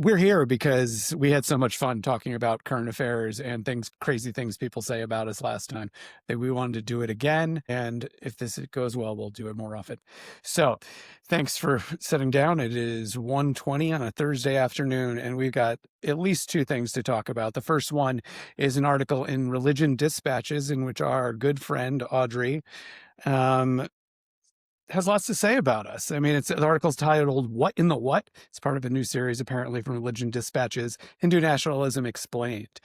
we're here because we had so much fun talking about current affairs and crazy things people say about us last time, that we wanted to do it again. And if this goes well, we'll do it more often. So thanks for sitting down. It is 1:20 on a Thursday afternoon, and we've got at least two things to talk about. The first one is an article in Religion Dispatches in which our good friend Audrey um, has lots to say about us. I mean, the article's titled "What in the What?" It's part of a new series, apparently, from Religion Dispatches, Hindu Nationalism Explained.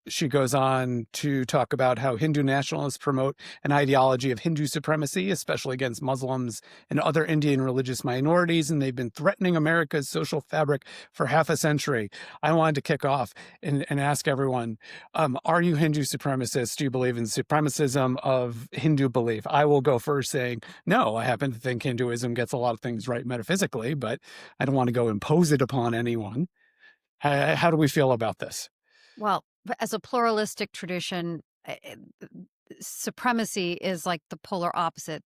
She goes on to talk about how Hindu nationalists promote an ideology of Hindu supremacy, especially against Muslims and other Indian religious minorities, and they've been threatening America's social fabric for half a century. I wanted to kick off and ask everyone, are you Hindu supremacists? Do you believe in supremacism of Hindu belief? I will go first saying, no, I happen to think Hinduism gets a lot of things right metaphysically, but I don't want to go impose it upon anyone. How do we feel about this? Well, as a pluralistic tradition, supremacy is like the polar opposite.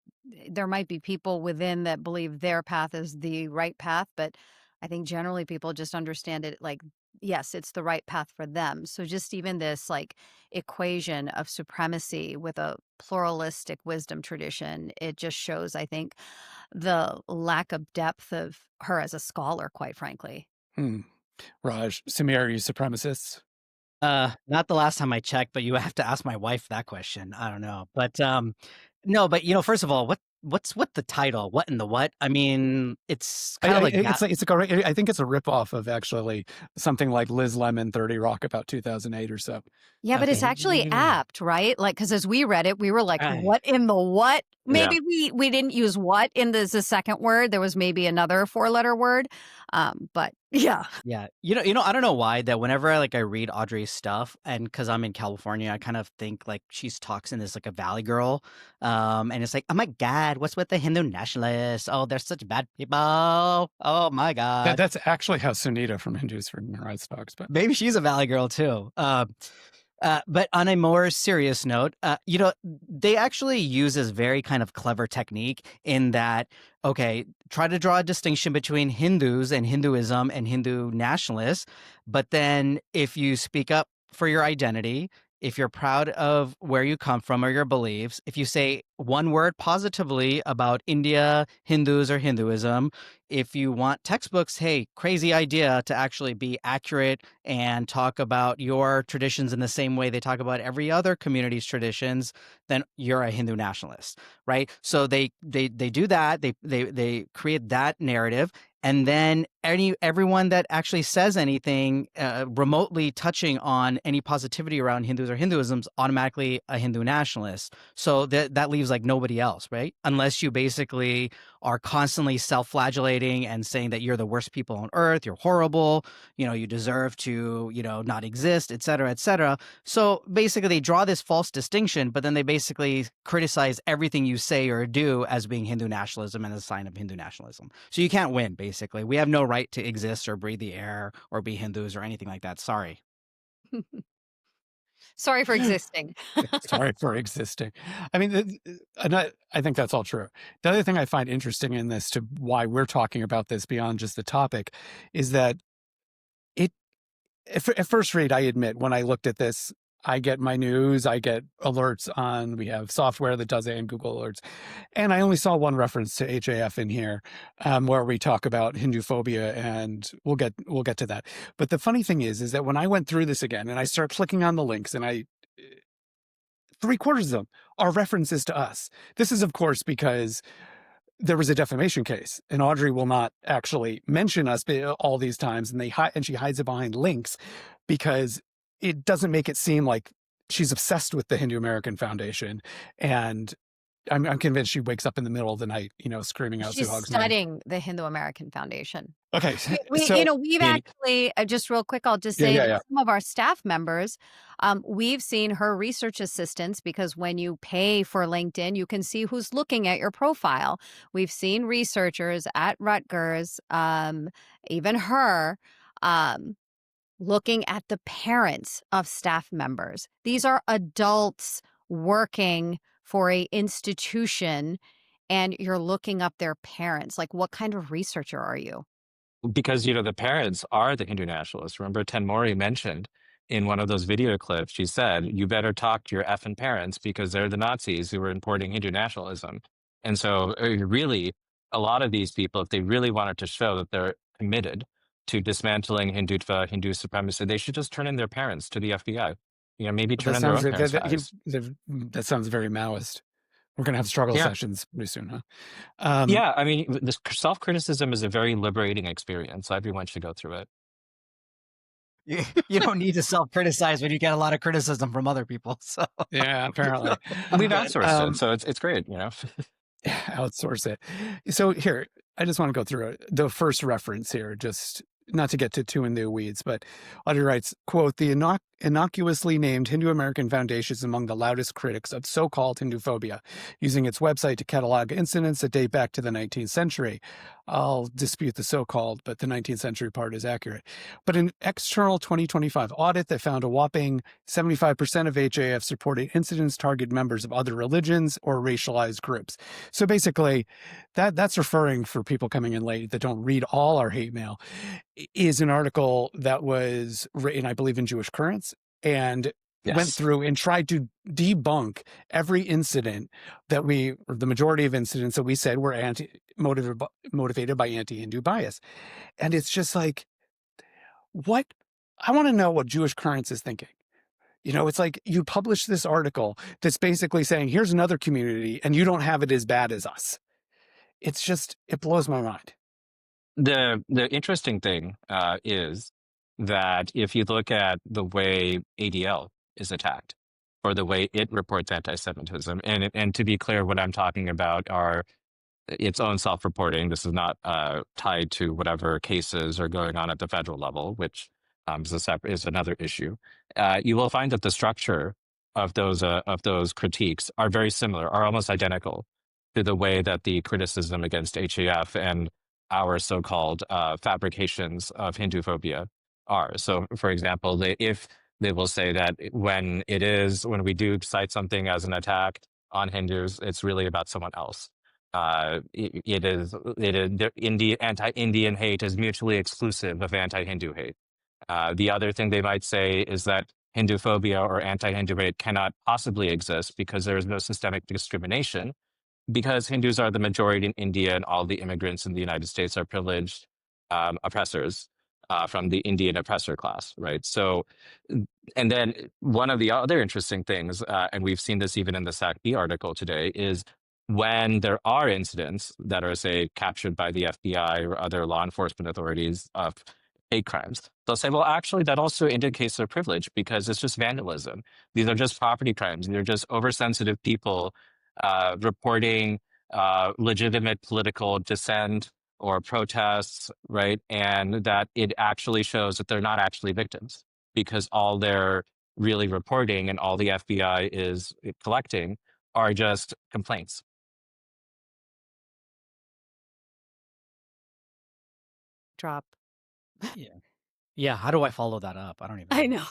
There might be people within that believe their path is the right path, but I think generally people just understand it like, yes, it's the right path for them. So just even this like equation of supremacy with a pluralistic wisdom tradition, it just shows, I think, the lack of depth of her as a scholar, quite frankly. Hmm. Raj, Samir, are you supremacists? Not the last time I checked, but you have to ask my wife that question. I don't know. But no, but first of all, what's with the title? What in the what? I mean, it's kind of like It's like I think it's a ripoff of actually something like Liz Lemon 30 Rock about 2008 or so. Yeah, but it's Okay. actually apt, right? Like, because as we read it, we were like, Right. "What in the what?" Yeah. Maybe we didn't use "what" in the second word. There was maybe another four-letter word, but yeah. Yeah. I don't know why that whenever I read Audrey's stuff, and because I'm in California, I kind of think like she's talks in this like a valley girl. And it's like, oh my God, what's with the Hindu nationalists? Oh, they're such bad people. Oh my God. That's actually how Sunita from Hindus for Human Rights talks, but Maybe she's a valley girl too. But on a more serious note, they actually use this very kind of clever technique in that, okay, try to draw a distinction between Hindus and Hinduism and Hindu nationalists. But then if you speak up for your identity, if you're proud of where you come from or your beliefs, if you say one word positively about India, Hindus, or Hinduism, if you want textbooks, hey, crazy idea to actually be accurate and talk about your traditions in the same way they talk about every other community's traditions, then you're a Hindu nationalist, right? So they do that. They create that narrative, and then everyone that actually says anything remotely touching on any positivity around Hindus or Hinduism is automatically a Hindu nationalist. So that leaves like nobody else, right? Unless you basically are constantly self-flagellating and saying that you're the worst people on earth, you're horrible, you deserve to, not exist, et cetera, et cetera. So basically they draw this false distinction, but then they basically criticize everything you say or do as being Hindu nationalism and a sign of Hindu nationalism. So you can't win, basically. We have no right to exist or breathe the air or be Hindus or anything like that. Sorry. Sorry for existing. sorry for existing. I mean, and I think that's all true. The other thing I find interesting in this, to why we're talking about this beyond just the topic, is that it, at first read, I admit, when I looked at this, I get my news, I get alerts on, we have software that does it and Google Alerts. And I only saw one reference to HAF in here, where we talk about Hinduphobia, and we'll get to that. But the funny thing is that when I went through this again and I start clicking on the links, and three-quarters of them are references to us. This is, of course, because there was a defamation case, and Audrey will not actually mention us all these times, and she hides it behind links because it doesn't make it seem like she's obsessed with the Hindu American Foundation. And I'm convinced she wakes up in the middle of the night, screaming out She's Suhag's name. studying the Hindu American Foundation. Okay, We so we've Amy, actually, just real quick, I'll just yeah, say yeah, that yeah. some of our staff members, we've seen her research assistants, because when you pay for LinkedIn, you can see who's looking at your profile. We've seen researchers at Rutgers, even her, looking at the parents of staff members. These are adults working for a institution, and you're looking up their parents. Like, what kind of researcher are you? because, the parents are the Hindu nationalists. Remember, Tenmori mentioned in one of those video clips, she said, you better talk to your effing parents because they're the Nazis who were importing Hindu nationalism. And so really, a lot of these people, if they really wanted to show that they're committed to dismantling Hindutva, Hindu supremacy, they should just turn in their parents to the FBI. Maybe But turn in their own parents' wives. that sounds very Maoist. We're going to have struggle Yeah. sessions pretty soon, huh? Yeah, I mean, this self-criticism is a very liberating experience. So everyone should go through it. You don't need to self-criticize when you get a lot of criticism from other people. So Yeah, apparently. We've But, outsourced it, so it's great, outsource it. So here, I just want to go through it. The first reference here, just not to get too in the weeds, but Audrey writes, quote, the innocuously named Hindu American Foundation is among the loudest critics of so-called Hinduphobia, using its website to catalog incidents that date back to the 19th century. I'll dispute the so-called, but the 19th century part is accurate. But an external 2025 audit that found a whopping 75% of HAF's reported incidents target members of other religions or racialized groups. So basically, that's referring, for people coming in late that don't read all our hate mail, is an article that was written, I believe, in Jewish Currents, and went through and tried to debunk every incident that or the majority of incidents that we said were motivated by anti-Hindu bias. And it's just like, what? I want to know what Jewish Currents is thinking. It's like you publish this article that's basically saying, here's another community and you don't have it as bad as us. It's just, it blows my mind. The interesting thing is that if you look at the way ADL is attacked, or the way it reports anti-Semitism, and to be clear, what I'm talking about are its own self-reporting. This is not tied to whatever cases are going on at the federal level, which is another issue. You will find that the structure of those critiques are very similar, are almost identical to the way that the criticism against HAF and our so-called fabrications of Hinduphobia are. So, for example, if they will say that when we do cite something as an attack on Hindus, it's really about someone else. Anti-Indian hate is mutually exclusive of anti-Hindu hate. The other thing they might say is that Hinduphobia or anti-Hindu hate cannot possibly exist because there is no systemic discrimination, because Hindus are the majority in India and all the immigrants in the United States are privileged oppressors from the Indian oppressor class, right? So, and then one of the other interesting things, and we've seen this even in the SAC-B article today, is when there are incidents that are, say, captured by the FBI or other law enforcement authorities of hate crimes, they'll say, well, actually, that also indicates their privilege because it's just vandalism. These are just property crimes. They're just oversensitive people reporting legitimate political dissent or protests, right? And that it actually shows that they're not actually victims because all they're really reporting and all the FBI is collecting are just complaints. Drop. yeah, how do I follow that up? I don't even I know.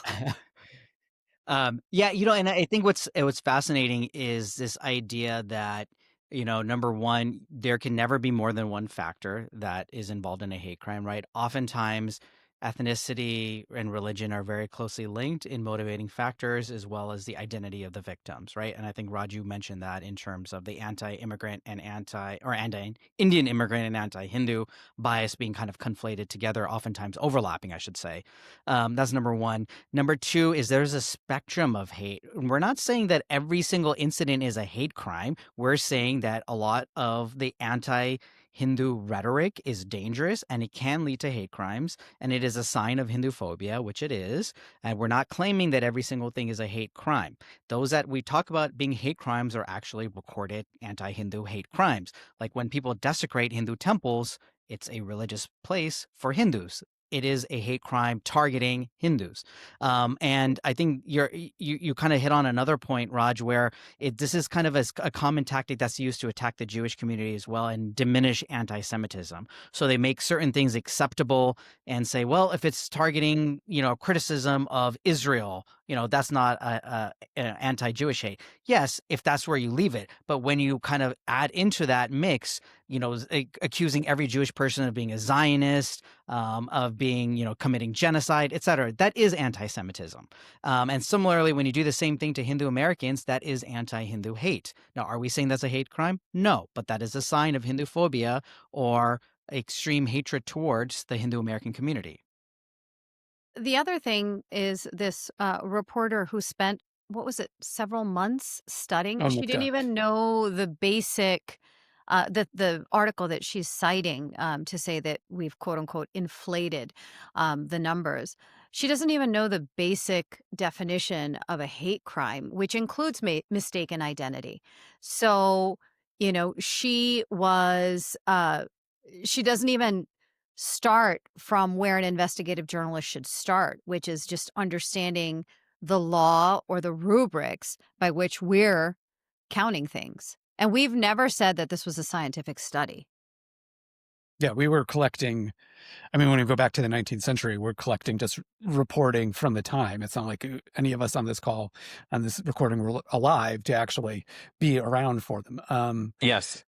Yeah, and I think what's fascinating is this idea that, number one, there can never be more than one factor that is involved in a hate crime, right? Oftentimes, ethnicity and religion are very closely linked in motivating factors, as well as the identity of the victims, right? And I think Raju mentioned that in terms of the anti-immigrant and anti-Indian immigrant and anti-Hindu bias being kind of conflated together, oftentimes overlapping, I should say. That's number one. Number two is there's a spectrum of hate. We're not saying that every single incident is a hate crime. We're saying that a lot of the anti-Hindu rhetoric is dangerous and it can lead to hate crimes, and it is a sign of Hinduphobia, which it is. And we're not claiming that every single thing is a hate crime. Those that we talk about being hate crimes are actually recorded anti-Hindu hate crimes. Like when people desecrate Hindu temples, it's a religious place for Hindus. It is a hate crime targeting Hindus. And I think you kind of hit on another point, Raj, where this is kind of a common tactic that's used to attack the Jewish community as well and diminish anti-Semitism. So they make certain things acceptable and say, well, if it's targeting, criticism of Israel, that's not an anti-Jewish hate. Yes, if that's where you leave it. But when you kind of add into that mix, accusing every Jewish person of being a Zionist, of being, committing genocide, etc., that is anti-Semitism. And similarly, when you do the same thing to Hindu Americans, that is anti-Hindu hate. Now, are we saying that's a hate crime? No, but that is a sign of Hinduphobia or extreme hatred towards the Hindu American community. The other thing is this reporter who spent, what was it, several months studying. On She looked didn't up. even know the basic, the article that she's citing to say that we've quote unquote inflated the numbers. She doesn't even know the basic definition of a hate crime, which includes mistaken identity. So, she was, she doesn't even start from where an investigative journalist should start, which is just understanding the law or the rubrics by which we're counting things. And we've never said that this was a scientific study. Yeah, we were collecting. I mean, when we go back to the 19th century, we're collecting just reporting from the time. It's not like any of us on this call, on this recording, were alive to actually be around for them. Yes,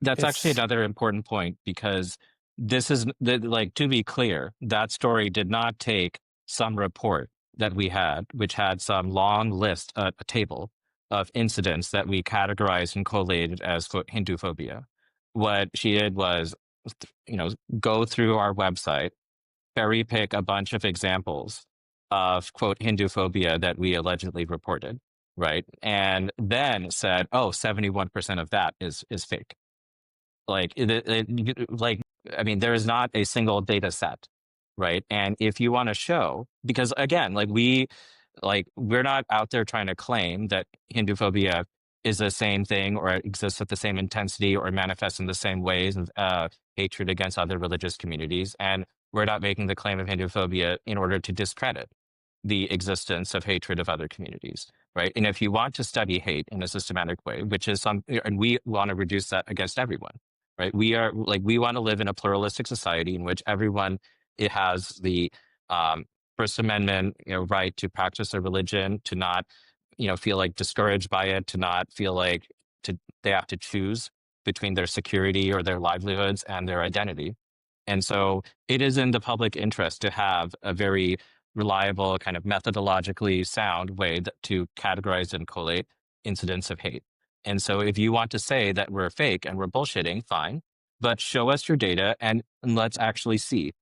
that's actually It's another important point, because this is like, to be clear, that story did not take some report that we had, which had some long list, a table of incidents that we categorized and collated as quote Hinduphobia. What she did was, go through our website, cherry pick a bunch of examples of quote Hinduphobia that we allegedly reported, right? And then said, oh, 71% of that is fake. Like, like, I mean, there is not a single data set, right? And if you want to show, because again, we're not out there trying to claim that Hinduphobia is the same thing or exists at the same intensity or manifests in the same ways of hatred against other religious communities. And we're not making the claim of Hinduphobia in order to discredit the existence of hatred of other communities, right? And if you want to study hate in a systematic way, which is and we want to reduce that against everyone, right? We want to live in a pluralistic society in which everyone, it has the First Amendment, right to practice their religion, to not, feel like discouraged by it, to not feel like they have to choose between their security or their livelihoods and their identity. And so it is in the public interest to have a very reliable, kind of methodologically sound way to categorize and collate incidents of hate. And so if you want to say that we're fake and we're bullshitting, fine, but show us your data and let's actually see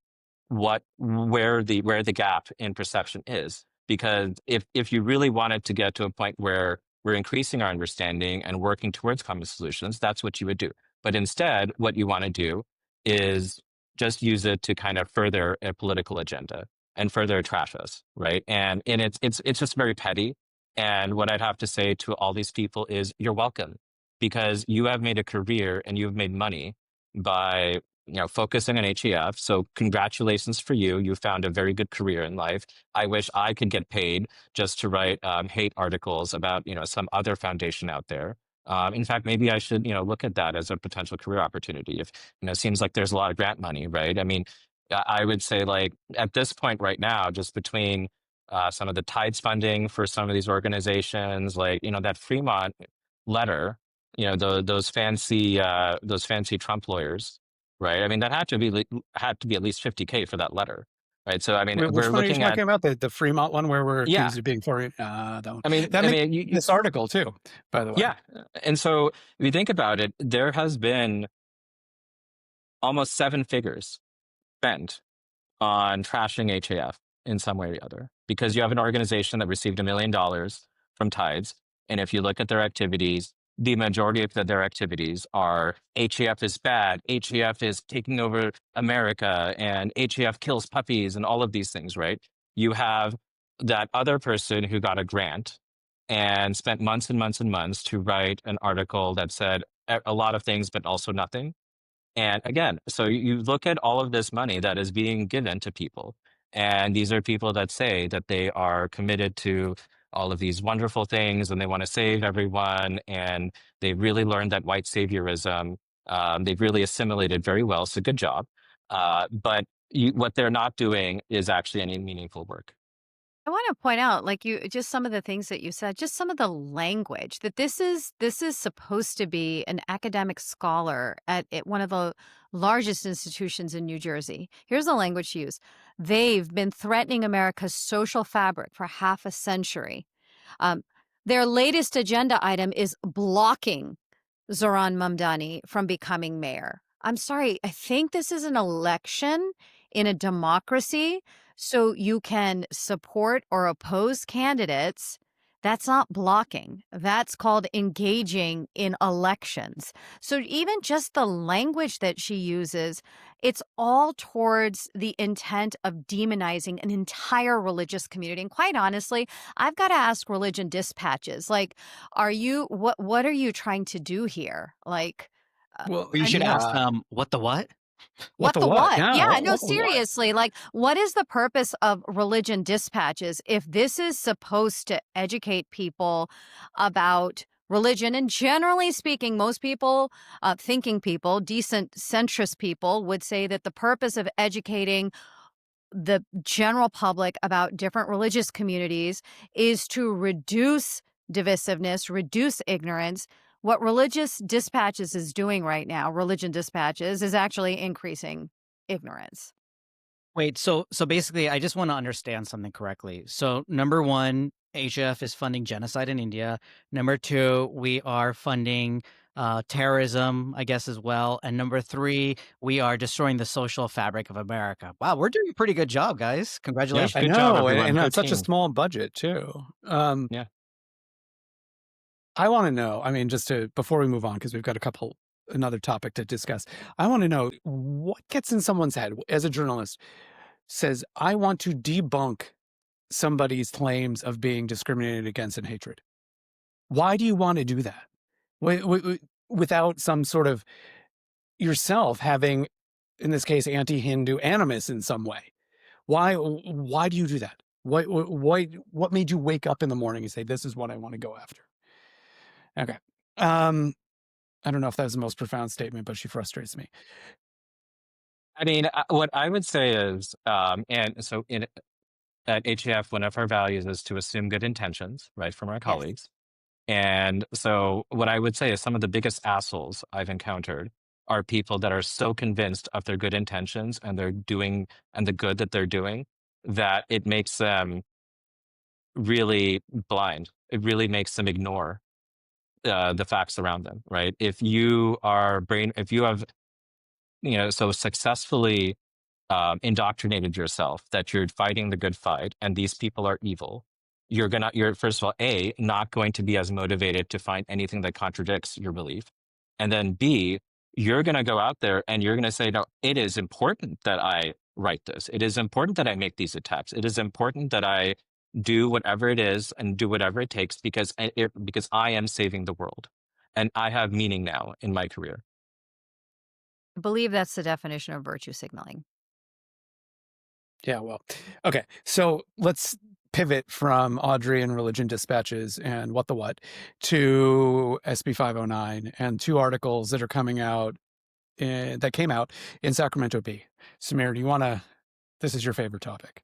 where the gap in perception is. Because if you really wanted to get to a point where we're increasing our understanding and working towards common solutions, that's what you would do. But instead, what you want to do is just use it to kind of further a political agenda and further trash us, right? And it's just very petty. And what I'd have to say to all these people is, you're welcome, because you have made a career and you've made money by focusing on HAF. So congratulations for you. You found a very good career in life. I wish I could get paid just to write hate articles about some other foundation out there. In fact, maybe I should look at that as a potential career opportunity. If it seems like there's a lot of grant money, right? I mean, I would say, like, at this point right now, just between some of the Tides funding for some of these organizations, like that Fremont letter, those fancy Trump lawyers, right? I mean, that had to be at least $50K for that letter, right? So I mean, which we're one are you looking at, talking about? The Fremont one where we're yeah. accused of being foreign? That one. I mean, That makes this article too, by the way. Yeah, and so if you think about it, there has been almost 7 figures spent on trashing HAF in some way or the other, because you have an organization that received $1 million from Tides. And if you look at their activities, the majority of their activities are HAF is bad, HAF is taking over America, and HAF kills puppies and all of these things, right? You have that other person who got a grant and spent months and months and months to write an article that said a lot of things, but also nothing. And again, so you look at all of this money that is being given to people, and these are people that say that they are committed to all of these wonderful things and they want to save everyone, and they've really learned that white saviorism. They've really assimilated very well, so good job. But what they're not doing is actually any meaningful work. I want to point out, like you, just some of the things that you said, just some of the language that this is supposed to be an academic scholar at one of the largest institutions in New Jersey. Here's the language used. They've been threatening America's social fabric for half a century. Um, their latest agenda item is blocking Zoran Mamdani from becoming mayor. I'm sorry, I think this is an election in a democracy, so you can support or oppose candidates. That's not blocking. That's called engaging in elections. So even just the language that she uses, it's all towards the intent of demonizing an entire religious community. And quite honestly, I've got to ask religion dispatches, like, what are you trying to do here? Like, Well, Or you I should mean, ask yeah. what the what? What what the the what? what? Yeah. Yeah, no, What the what? seriously, like, what is the purpose of religion dispatches if this is supposed to educate people about religion? And generally speaking, most people, thinking people, decent centrist people would say that the purpose of educating the general public about different religious communities is to reduce divisiveness, reduce ignorance. What religious dispatches is doing right now, religion dispatches, is actually increasing ignorance. Wait, so basically, I just want to understand something correctly. So number one, HF is funding genocide in India. Number two, we are funding terrorism, I guess, as well. And number three, we are destroying the social fabric of America. Wow, we're doing a pretty good job, guys. Yeah, Congratulations. I good job, know, everyone. and Go on such a team. small budget too. Yeah. I want to know. I mean, before we move on, because we've got another topic to discuss. I want to know what gets in someone's head as a journalist says, "I want to debunk somebody's claims of being discriminated against and hatred." Why do you want to do that? Without some sort of yourself having, in this case, anti-Hindu animus in some way. Why do you do that? What made you wake up in the morning and say, this is what I want to go after? Okay. I don't know if that was the most profound statement, but she frustrates me. I mean, what I would say is, and so at HAF, one of our values is to assume good intentions, right, from our Yes. colleagues. And so what I would say is some of the biggest assholes I've encountered are people that are so convinced of their good intentions and the good that they're doing, that it makes them really blind. It really makes them ignore the facts around them, right? If you have, so successfully indoctrinated yourself that you're fighting the good fight and these people are evil, you're first of all, not going to be as motivated to find anything that contradicts your belief. And then B, you're going to go out there and you're going to say, no, it is important that I write this. It is important that I make these attacks. It is important that I do whatever it is and do whatever it takes because I am saving the world. And I have meaning now in my career. I believe that's the definition of virtue signaling. Yeah, well, okay. So let's pivot from Audrey and religion dispatches and what to SB509 and two articles that are that came out in Sacramento Bee. Samir, this is your favorite topic.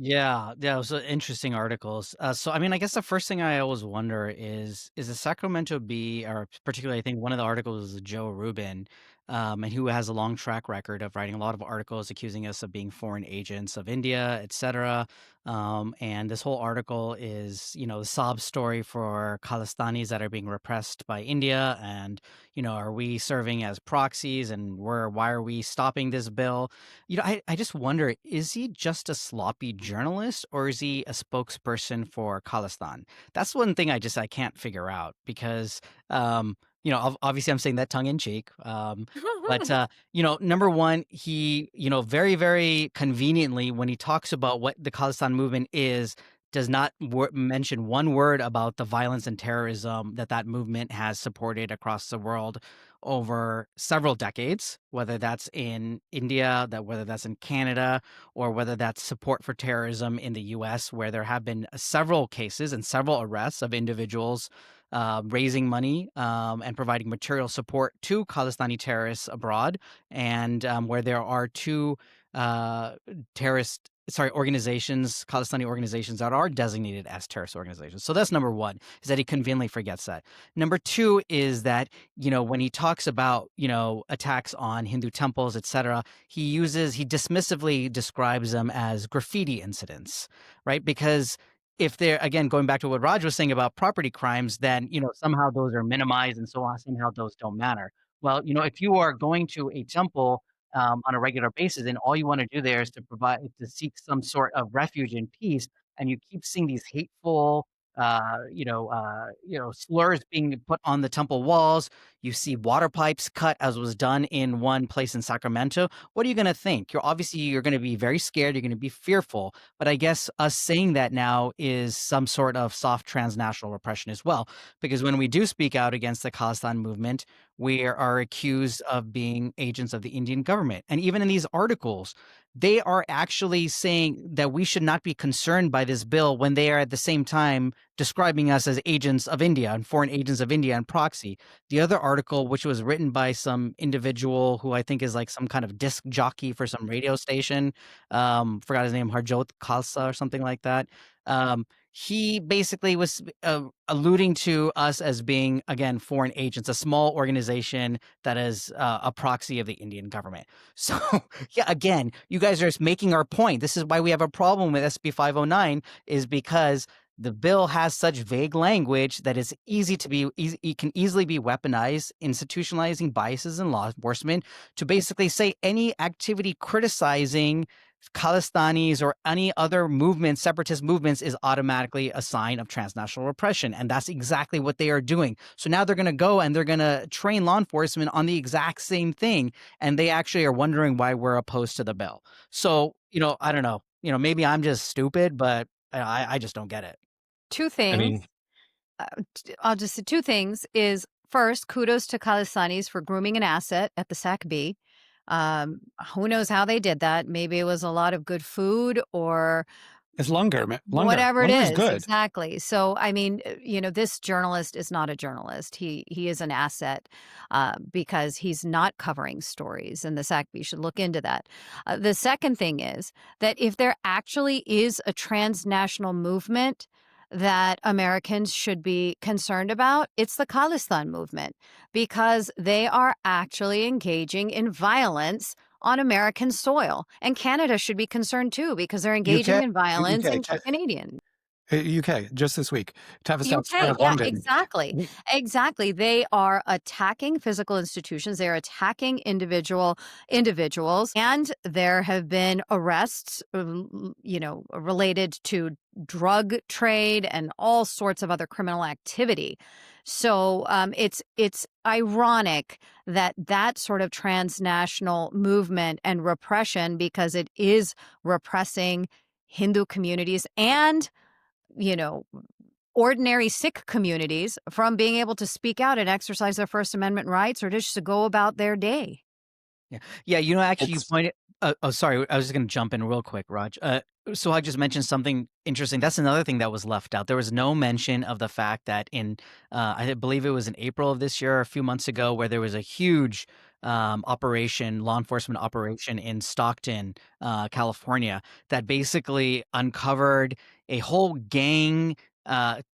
Yeah, those are interesting articles. So, I mean, I guess the first thing I always wonder is the Sacramento Bee, or particularly, I think one of the articles is Joe Rubin, and who has a long track record of writing a lot of articles accusing us of being foreign agents of India, etc. And this whole article is, the sob story for Khalistanis that are being repressed by India, and are we serving as proxies, and why are we stopping this bill? I just wonder, is he just a sloppy journalist or is he a spokesperson for Khalistan? That's one thing I can't figure out because, obviously I'm saying that tongue in cheek. But number one, he, very, very conveniently, when he talks about what the Khalistan movement is, does not mention one word about the violence and terrorism that movement has supported across the world over several decades, whether that's in India, whether that's in Canada, or whether that's support for terrorism in the US, where there have been several cases and several arrests of individuals raising money and providing material support to Khalistani terrorists abroad, and where there are two terrorist organizations, Khalistani organizations that are designated as terrorist organizations. So that's number one, is that he conveniently forgets that. Number two is that, when he talks about, attacks on Hindu temples, etc., he dismissively describes them as graffiti incidents, right? Because if they're, again, going back to what Raj was saying about property crimes, then, somehow those are minimized and so on, somehow those don't matter. Well, if you are going to a temple on a regular basis, and all you want to do there is to seek some sort of refuge and peace, and you keep seeing these hateful, slurs being put on the temple walls. You see water pipes cut, as was done in one place in Sacramento. What are you going to think? You're going to be very scared. You're going to be fearful. But I guess us saying that now is some sort of soft transnational repression as well, because when we do speak out against the Khalistan movement, we are accused of being agents of the Indian government. And even in these articles, they are actually saying that we should not be concerned by this bill when they are at the same time describing us as agents of India and foreign agents of India and proxy. The other article, which was written by some individual who I think is like some kind of disc jockey for some radio station, forgot his name, Harjot Khalsa or something like that. He basically was alluding to us as being, again, foreign agents, a small organization that is a proxy of the Indian government. So, yeah, again, you guys are just making our point. This is why we have a problem with SB509, is because the bill has such vague language that it's it can easily be weaponized, institutionalizing biases in law enforcement to basically say any activity criticizing Khalistanis or any other movements, separatist movements, is automatically a sign of transnational repression. And that's exactly what they are doing. So now they're going to go and they're going to train law enforcement on the exact same thing. And they actually are wondering why we're opposed to the bill. So, I don't know, maybe I'm just stupid, but I just don't get it. Two things. I'll just say two things is, first, kudos to Khalistanis for grooming an asset at the SACB. Who knows how they did that? Maybe it was a lot of good food, or it's longer. Whatever it is. Good. Exactly. So, I mean, this journalist is not a journalist. He is an asset because he's not covering stories, and the SACB should look into that. The second thing is that if there actually is a transnational movement that Americans should be concerned about, it's the Khalistan movement, because they are actually engaging in violence on American soil. And Canada should be concerned too, because they're engaging in violence in Canadian. UK, just this week. UK, yeah, exactly. They are attacking physical institutions. They are attacking individuals, and there have been arrests, related to drug trade and all sorts of other criminal activity. So it's ironic that sort of transnational movement and repression, because it is repressing Hindu communities and ordinary Sikh communities from being able to speak out and exercise their First Amendment rights, or just to go about their day. Yeah. Actually, you pointed. Sorry, I was just going to jump in real quick, Raj. So I just mentioned something interesting. That's another thing that was left out. There was no mention of the fact that I believe it was in April of this year, a few months ago, where there was a huge law enforcement operation in Stockton, California, that basically uncovered a whole gang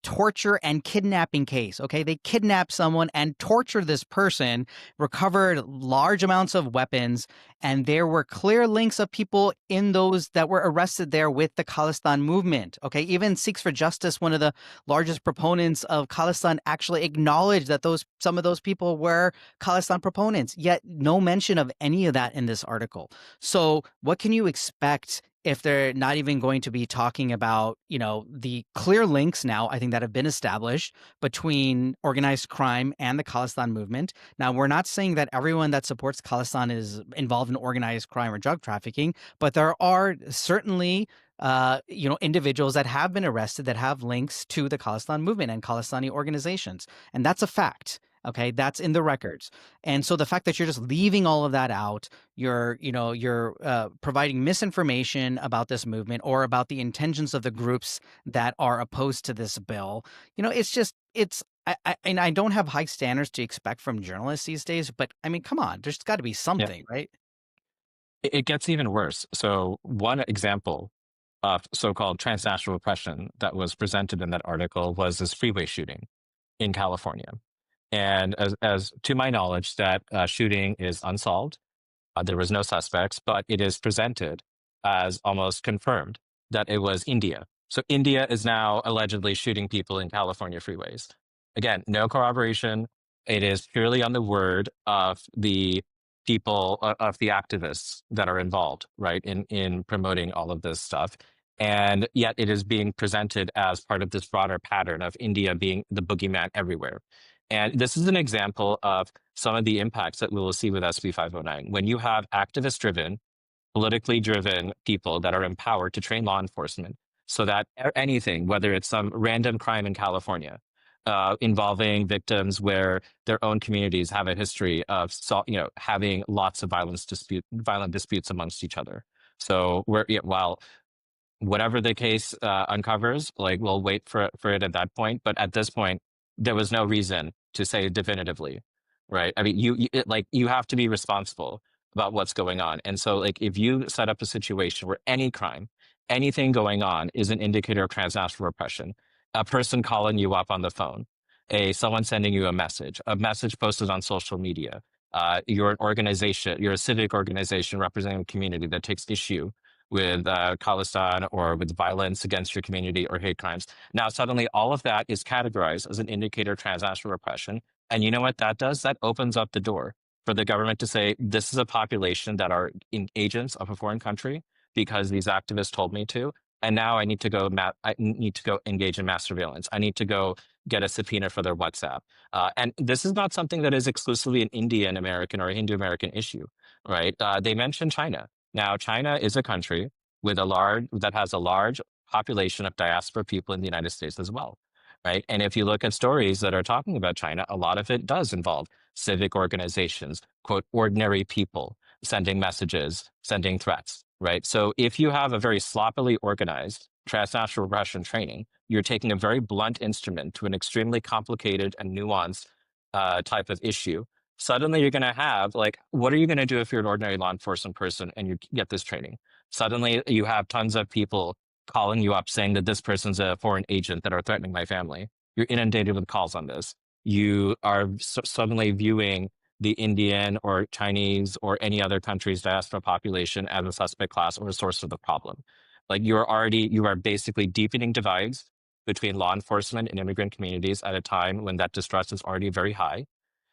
torture and kidnapping case. Okay, they kidnapped someone and tortured this person, recovered large amounts of weapons, and there were clear links of people in those that were arrested there with the Khalistan movement. Okay, even Sikhs for Justice, one of the largest proponents of Khalistan, actually acknowledged that some of those people were Khalistan proponents, yet no mention of any of that in this article. So what can you expect if they're not even going to be talking about, the clear links now, I think, that have been established between organized crime and the Khalistan movement? Now, we're not saying that everyone that supports Khalistan is involved in organized crime or drug trafficking, but there are certainly individuals that have been arrested that have links to the Khalistan movement and Khalistani organizations. And that's a fact. Okay, that's in the records. And so the fact that you're just leaving all of that out, you're providing misinformation about this movement or about the intentions of the groups that are opposed to this bill, I don't have high standards to expect from journalists these days, but I mean, come on, there's got to be something, right? It gets even worse. So one example of so-called transnational oppression that was presented in that article was this freeway shooting in California. And as to my knowledge, that shooting is unsolved. There was no suspects, but it is presented as almost confirmed that it was India. So India is now allegedly shooting people in California freeways. Again, no corroboration. It is purely on the word of the people, of the activists that are involved, right, in promoting all of this stuff. And yet it is being presented as part of this broader pattern of India being the boogeyman everywhere. And this is an example of some of the impacts that we will see with SB509. When you have activist-driven, politically driven people that are empowered to train law enforcement so that anything, whether it's some random crime in California, involving victims where their own communities have a history of having lots of violent disputes amongst each other. So while whatever the case uncovers, like we'll wait for it at that point. But at this point, there was no reason to say definitively, right? I mean, you have to be responsible about what's going on. And so like if you set up a situation where any crime, anything going on is an indicator of transnational repression, a person calling you up on the phone, someone sending you a message posted on social media, you're an organization, you're a civic organization representing a community that takes issue with Khalistan or with violence against your community or hate crimes. Now, suddenly all of that is categorized as an indicator of transnational repression. And you know what that does? That opens up the door for the government to say, this is a population that are agents of a foreign country because these activists told me to. And now I need to go engage in mass surveillance. I need to go get a subpoena for their WhatsApp. And this is not something that is exclusively an Indian American or a Hindu American issue, right? They mentioned China. Now, China is a country that has a large population of diaspora people in the United States as well, right? And if you look at stories that are talking about China, a lot of it does involve civic organizations, quote, ordinary people sending messages, sending threats, right? So if you have a very sloppily organized transnational repression training, you're taking a very blunt instrument to an extremely complicated and nuanced type of issue. Suddenly you're going to have, like, what are you going to do if you're an ordinary law enforcement person and you get this training? Suddenly you have tons of people calling you up saying that this person's a foreign agent that are threatening my family. You're inundated with calls on this. You are suddenly viewing the Indian or Chinese or any other country's diaspora population as a suspect class or a source of the problem. Like you are basically deepening divides between law enforcement and immigrant communities at a time when that distrust is already very high.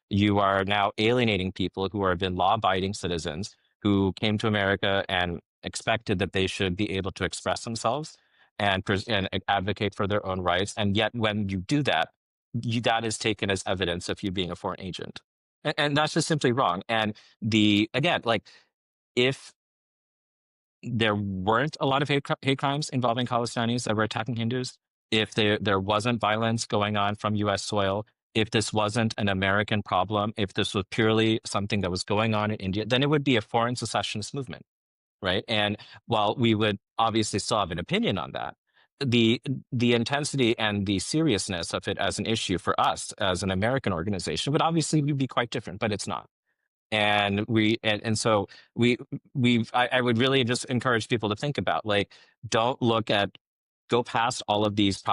You are now alienating people who have been law-abiding citizens who came to America and expected that they should be able to express themselves and advocate for their own rights. And yet when you do that, that is taken as evidence of you being a foreign agent. And that's just simply wrong. And if there weren't a lot of hate crimes involving Khalistanis that were attacking Hindus, if there wasn't violence going on from U.S. soil, if this wasn't an American problem, if this was purely something that was going on in India, then it would be a foreign secessionist movement, right? And while we would obviously still have an opinion on that, the intensity and the seriousness of it as an issue for us as an American organization would obviously be quite different, but it's not. And I would really just encourage people to think about, like, go past all of this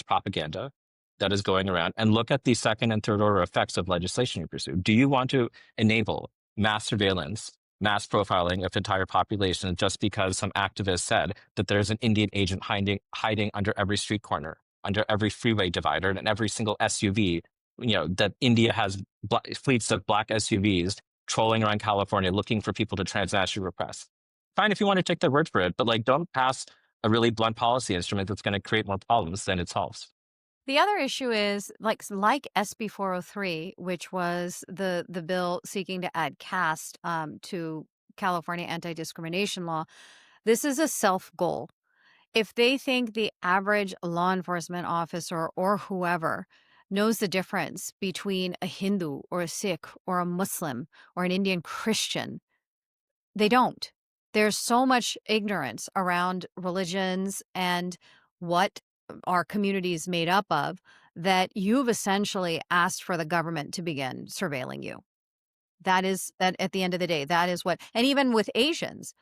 propaganda that is going around and look at the second and third order effects of legislation you pursue. Do you want to enable mass surveillance, mass profiling of entire populations just because some activist said that there's an Indian agent hiding under every street corner, under every freeway divider, and every single SUV, that India has fleets of black SUVs trolling around California looking for people to transnationally repress? Fine if you want to take their word for it, but like don't pass a really blunt policy instrument that's going to create more problems than it solves. The other issue is like SB 403, which was the bill seeking to add caste to California anti-discrimination law. This is a self-goal. If they think the average law enforcement officer or whoever knows the difference between a Hindu or a Sikh or a Muslim or an Indian Christian, they don't. There's so much ignorance around religions and what our community is made up of that you've essentially asked for the government to begin surveilling you. That at the end of the day, that is what, and even with Asians,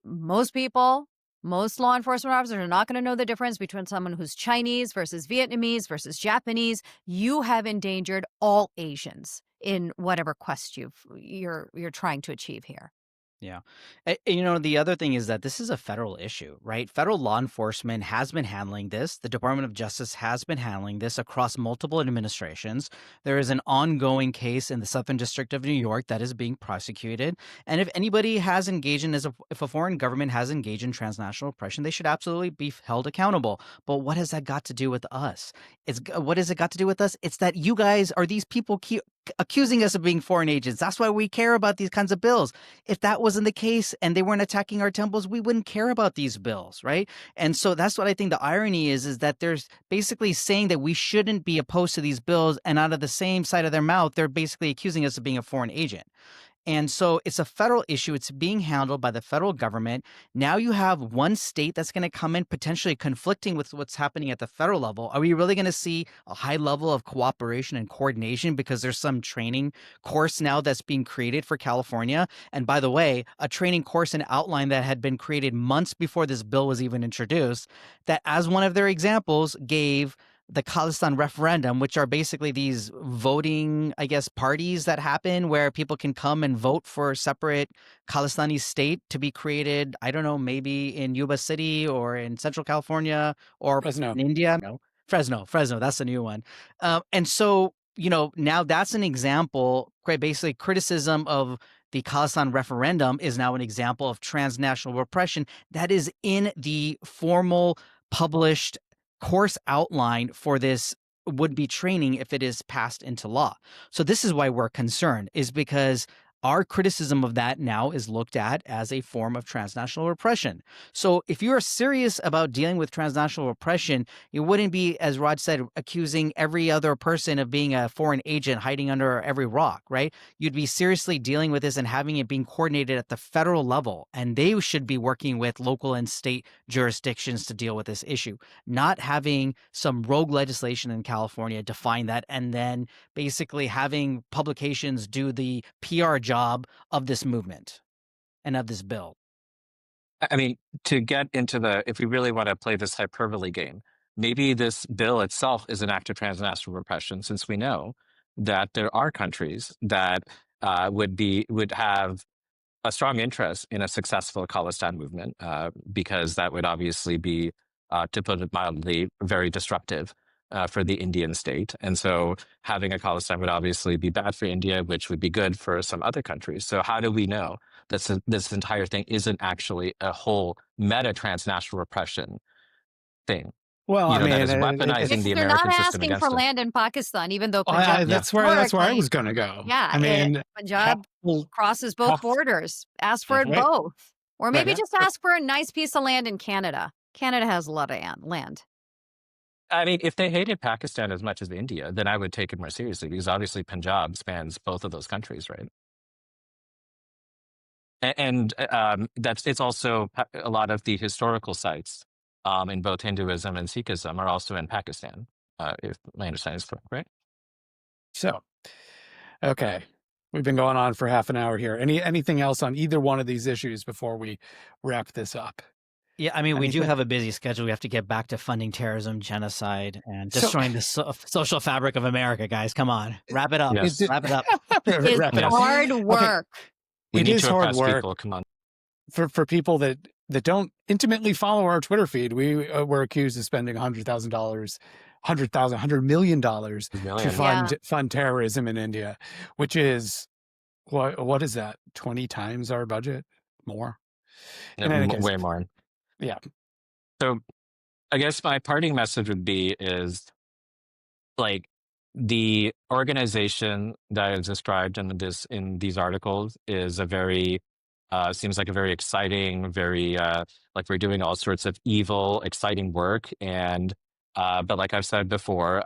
most people Most law enforcement officers are not going to know the difference between someone who's Chinese versus Vietnamese versus Japanese. You have endangered all Asians in whatever quest you're trying to achieve here. Yeah. The other thing is that this is a federal issue, right? Federal law enforcement has been handling this. The Department of Justice has been handling this across multiple administrations. There is an ongoing case in the Southern District of New York that is being prosecuted. And if anybody has engaged in if a foreign government has engaged in transnational oppression, they should absolutely be held accountable. But what has that got to do with us? What has it got to do with us? It's that you guys are these people accusing us of being foreign agents. That's why we care about these kinds of bills. If that wasn't the case and they weren't attacking our temples, we wouldn't care about these bills, right? And so that's what I think the irony is that there's basically saying that we shouldn't be opposed to these bills, and out of the same side of their mouth, they're basically accusing us of being a foreign agent. And so it's a federal issue. It's being handled by the federal government. Now you have one state that's going to come in potentially conflicting with what's happening at the federal level. Are we really going to see a high level of cooperation and coordination because there's some training course now that's being created for California? And by the way, a training course and outline that had been created months before this bill was even introduced, that as one of their examples gave the Khalistan referendum, which are basically these voting, I guess, parties that happen where people can come and vote for a separate Khalistani state to be created. I don't know, maybe in Yuba City or in Central California or Fresno. in India. No, Fresno, that's a new one. And so, now that's an example, basically criticism of the Khalistan referendum is now an example of transnational repression that is in the formal published course outline for this would-be training if it is passed into law. So this is why we're concerned, is because our criticism of that now is looked at as a form of transnational repression. So if you are serious about dealing with transnational repression, you wouldn't be, as Raj said, accusing every other person of being a foreign agent hiding under every rock, right? You'd be seriously dealing with this and having it being coordinated at the federal level. And they should be working with local and state jurisdictions to deal with this issue, not having some rogue legislation in California define that and then basically having publications do the PR job of this movement and of this bill. I mean, to get into if we really want to play this hyperbole game, maybe this bill itself is an act of transnational repression, since we know that there are countries that would have a strong interest in a successful Khalistan movement, because that would obviously be, to put it mildly, very disruptive for the Indian state. And so having a Khalistan would obviously be bad for India, which would be good for some other countries. So how do we know that this entire thing isn't actually a whole meta-transnational repression thing? Well, that is weaponizing the They're American not system asking against for it. land in Pakistan, even though Punjab that's where I was going to go. Yeah, I mean, Punjab crosses both borders. Ask for it Right. both. Or maybe Right. just ask for a nice piece of land in Canada. Canada has a lot of land. I mean, if they hated Pakistan as much as India, then I would take it more seriously, because obviously Punjab spans both of those countries, right? And it's also a lot of the historical sites in both Hinduism and Sikhism are also in Pakistan, if my understanding is correct, right? So, okay, we've been going on for half an hour here. Anything else on either one of these issues before we wrap this up? Yeah, I mean, we do have a busy schedule. We have to get back to funding terrorism, genocide, and destroying the social fabric of America, guys. Come on. Wrap it up. Yes. Wrap it up. It's Wrap it up. hard work. We It need is to hard oppress work. people. Come on. For people that don't intimately follow our Twitter feed, we were accused of spending $100 million to fund terrorism in India, which is what is that? 20 times our budget? More? In any case. Way more. Yeah. So I guess my parting message would be is, like, the organization that is described in these articles is seems like a very exciting, very like we're doing all sorts of evil, exciting work. And but like I've said before,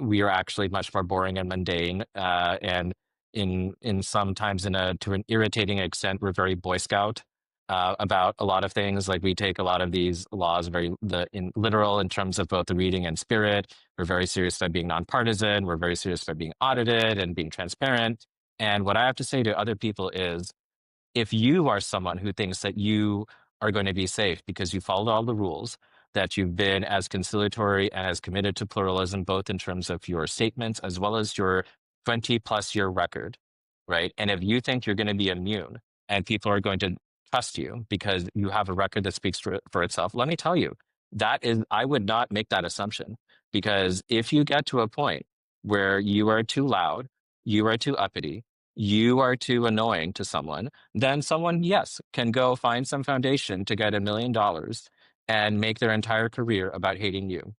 we are actually much more boring and mundane. And in sometimes to an irritating extent, we're very Boy Scout about a lot of things. Like, we take a lot of these laws literal in terms of both the reading and spirit. We're very serious about being nonpartisan. We're very serious about being audited and being transparent. And what I have to say to other people is, if you are someone who thinks that you are going to be safe because you followed all the rules, that you've been as conciliatory and as committed to pluralism, both in terms of your statements as well as your 20+ year record, right? And if you think you're going to be immune and people are going to trust you because you have a record that speaks for itself, let me tell you, I would not make that assumption, because if you get to a point where you are too loud, you are too uppity, you are too annoying to someone, then someone, yes, can go find some foundation to get $1 million and make their entire career about hating you.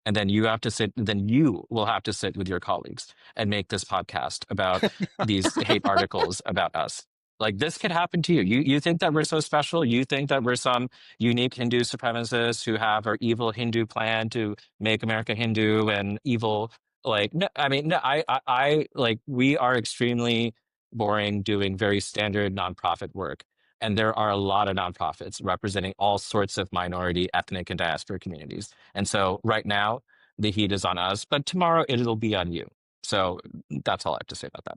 And then you will have to sit with your colleagues and make this podcast about these hate articles about us. Like, this could happen to you. You think that we're so special? You think that we're some unique Hindu supremacists who have our evil Hindu plan to make America Hindu and evil? Like, no, I mean, no, I like, we are extremely boring, doing very standard nonprofit work. And there are a lot of nonprofits representing all sorts of minority, ethnic, and diaspora communities. And so right now, the heat is on us, but tomorrow it'll be on you. So that's all I have to say about that.